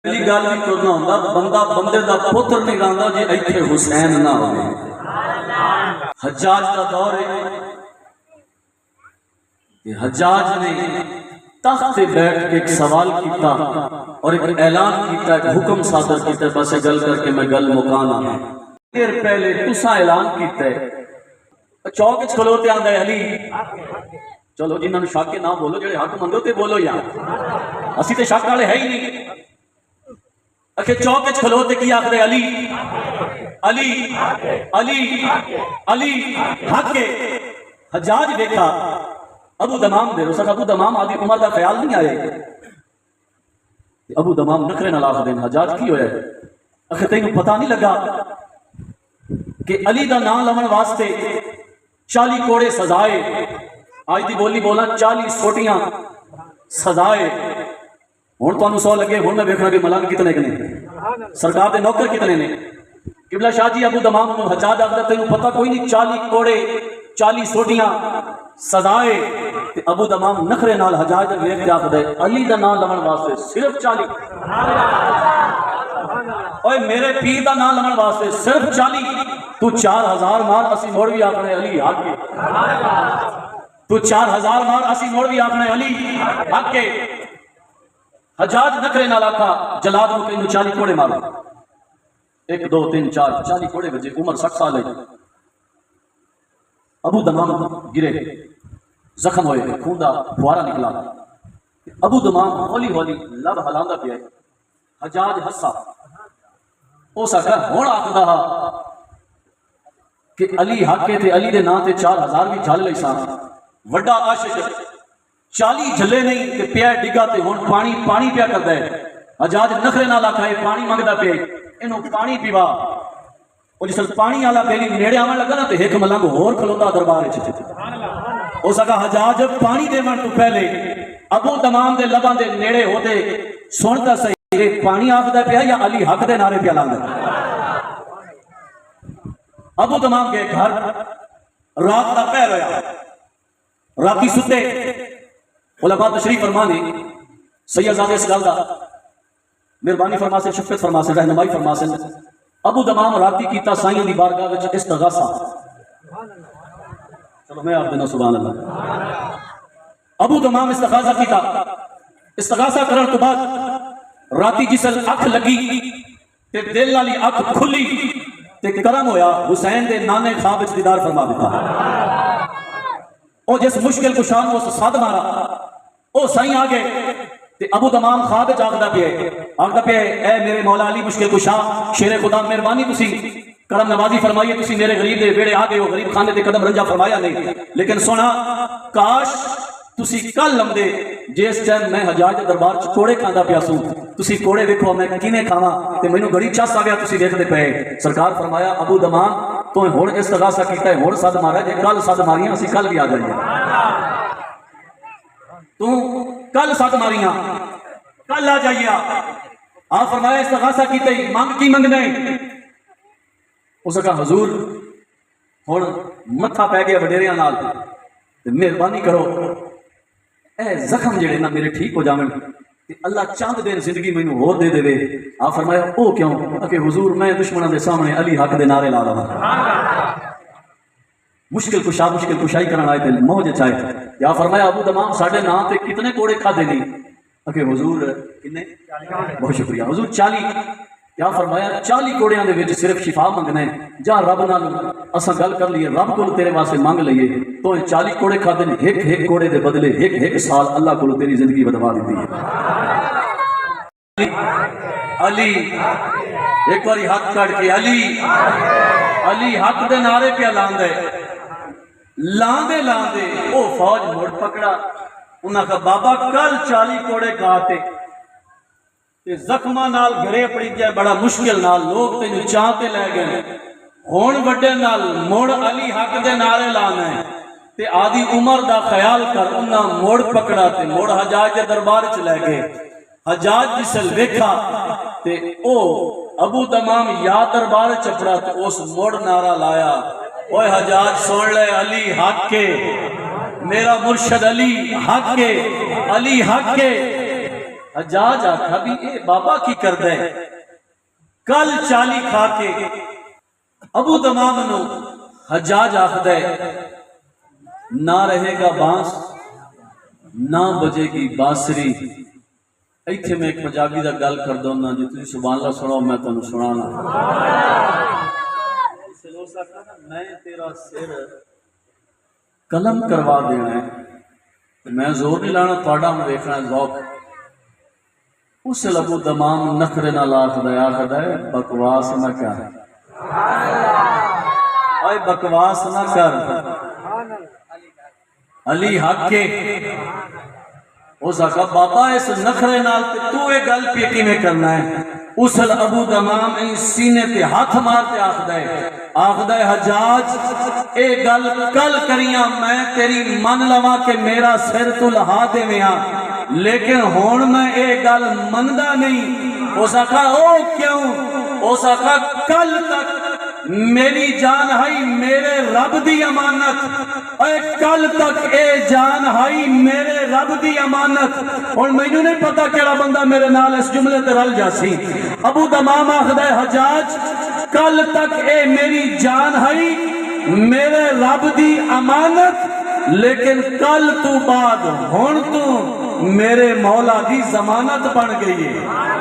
پہلی گل بھی کرنا ہوندا بندہ بندے دا پتر نہیں راندا جے ایتھے حسین نہ ہوے۔ حجاج دا دور ہے کہ حجاج نے تخت سے بیٹھ کے ایک سوال کیتا اور ایک اعلان کیتا، ایک حکم صادر کیتا، بس گل کر کے میں گل مکانا ہے۔ دیر پہلے تساں اعلان کیتا ہے، چوک وچ کھلوتے آندا ہے علی، چلو جنہاں نوں شک نہ بولو، جڑے حق مندو تے بولو یار، اسی تے شک والے ہے ہی نہیں۔ اکھے چوک وچ کھلوتے کی آکھدے علی علی علی علی حق کے۔ حجاج دیکھا ابو دمام دے رسا ابو دمام آدھی عمر دا خیال نہیں آئے۔ ابو دمام نکرے نہ لاغ دین، حجاج کی ہوئے؟ اکھے تینوں پتہ نہیں لگا کہ علی دا نام لمن واسطے 40 کوڑے سزائے، آج دی بولی بولا 40 سوٹیاں سزائے۔ ہن تانوں سو لگے، ہن میں ویکھنا کہ ملنگ کتنے کنے، سرکار دے نوکر کتنے نے۔ قبلہ شاہ جی ابو دمام نو حجاج آخدا تینوں پتہ کوئی نہیں، 40 کوڑے 40 سوٹیاں سزائے۔ تے ابو دمام نخرے نال حجاج دے ویکھ کے آخدا علی دا نام لمن واسطے صرف 40، اوے میرے پیر دا نام لمن واسطے صرف 40، تو 4000 مار اسی موڑ بھی آکھنے علی حق کے، تو 4000 مار اسی موڑ بھی آکھنے علی حق کے۔ حجاج نکرے نال آکھا جلاد نو کہ 40 کوڑے مارو، 1 2 3 4 40 کوڑے بجے، عمر 60 سال ہے۔ ابو دمام گرے، زخم ہوئے، خون دا فوارا نکلا۔ ابو دمام ہولی ہولی لب ہلاندا پیا، حجاج ہسا، او سکا ہن آکھدا کہ علی حق تے علی دے نام تے 4000 بھی جھل لئی سان، وڈا عاشق 40 جھلے نہیں تے پیا ڈگا تے ہن پانی پانی پیا کردا ہے۔ حجاج نخرے نال آکھا اے پانی منگدا پیا، اینوں پانی پیوا۔ او جس پانی والا بیلی نیڑے آون لگا نا تے ایک ملنگ ہور کھلوتا دربار وچ، او سکا حجاج پانی دیون تو پہلے ابو دمام دے لباں دے نیڑے ہوتے سنتا صحیح پانی آکھدا پیا یا علی حق دے نعرے پیا لاندا۔ ابو دمام کے گھر رات دا پہر ہویا، راتی ستے، علماء تشریف فرما نے سید زادے اس گل دا مہربانی فرما سے، شفقت فرما سے، رہنمائی فرما سے۔ ابو دمام راتی کیتا سائیں دی بارگاہ وچ استغاثہ، چلو میں آپ دینا سبحان اللہ۔ ابو دمام استغاثہ کیتا، استغاثہ کرن تو بعد راتی جسل اکھ لگی تے دل والی اکھ کھلی تے کرم ہویا، حسین دے نانے خواب وچ دیدار فرما دیتا۔ او جس مشکل کو شان اس صد مارا، او سائیں آگے تے ابو دمام خواب وچ آکھدا پیا اے میرے مولا علی مشکل کشا، شیر خدا مہربانی تسی کرم نوازی فرمائیے، تسی میرے غریب دے ویڑے آگے ہو، غریب خانے دے قدم رنجا فرمایا نہیں، لیکن سونا کاش تسی کل لمدے جس ٹائم میں حجاج دے دربار چ کوڑے کھاندا پیا سوں، تسی کوڑے دیکھو میں کینے کھاواں تے مینوں گڑی چس آ گیا، تسی دیکھدے پئے۔ سرکار فرمایا ابو دمام تو ہن استغاثہ کیتا ہے، ہن صد مارا، جے کل صد ماریاں اسی کل بھی آ جائیں، تو کل صد ماریاں کل آ جائیے۔ آپ فرمایا استغاثہ کیتے ہی مانگ کی منگنے؟ اس کہا حضور ہن متھا پہ گیا وڈیریاں نال، مہربانی کرو اے زخم جڑے نا میرے ٹھیک ہو جاون تے اللہ چاند دن زندگی مینوں ہور دے دے۔ آپ فرمایا او کیوں؟ کہ حضور میں دشمنوں دے سامنے علی حق دے نعرے لا رہا ہوں، مشکل کشائی کرنا آئے تے موج چاہے۔ یا فرمایا ابو دمام ساڑھے نام تے کتنے کوڑے کھا دے نہیں؟ کہ حضور کتنے؟ بہت شکریہ حضور 40۔ یا فرمایا 40 کوڑیاں دے وچ صرف شفا منگنا ہے، جا رب نال اساں گل کر لیے، رب کو تیرے واسطے مانگ لئیے، تو 40 کوڑے کھا دے، ایک کوڑے دے بدلے ایک سال اللہ کو تیری زندگی بدوا دیتی ہے۔ علی ایک باری ہاتھ کٹ کے علی حق دے نعرے پہ لاندے او فوج مڑ پکڑا، انہاں کا بابا کل 40 کوڑے کھاتے زخمہ نال گھرے پڑی جائے، بڑا مشکل نال لوگ تینوں چاہتے لے گئے، ہون وڈے نال موڑ علی حق دے نعرے لانا ہے تے آدھی عمر دا خیال کر۔ انہاں موڑ پکڑا تے موڑ حجاج دے دربار چ لے گئے۔ حجاج جسل ویکھا تے او ابو دمام یا دربار چپڑا تے اس موڑ نعرہ لایا، اوے حجاج سن لے علی حق کے، میرا مرشد علی حق کے، علی حق کے۔ حجاج آکھا بھی اے بابا کی کر دے کل چالی کھا کے ابو دمام نو حجاج آکھ دے نہ رہے گا بانس نہ بجے گی بانسری ایتھے میں ایک پنجابی دا گل کر دوں نا جی تھی سبحان اللہ سنو میں تنوں سنانا میں تیرا سر قلم کروا دینا ہے میں زور نہیں لانا تھوڑا ہم دیکھنا ہے ذوق اس ابو دمام نخرے نہ لاکھ دیا خدا ہے بکواس نہ کر اے بکواس نہ کر علی حق کے اس آقا بابا اس نخرے نال تو ایک گل پیٹی میں کرنا ہے اس ابو دمام این سینے تے ہاتھ مارتے آخ دے حجاج اے گل کل کریاں میں تیری من لوا کہ میرا سر تو لہا دے میں لیکن ہون میں اے گل مندہ نہیں اس آقا او کیوں اس آقا کل تک میری جان ہائی میرے رب دی امانت اے کل تک اے جان ہائی میرے رب دی امانت اور میں نہیں پتا کیڑا بندہ میرے نال اس جملے تے رل جاسی ابو دمام آخدہ حجاج کل تک اے میری جان ہائی میرے رب دی امانت لیکن کل تو بعد ہون تو میرے مولا دی ضمانت بن گئی ہے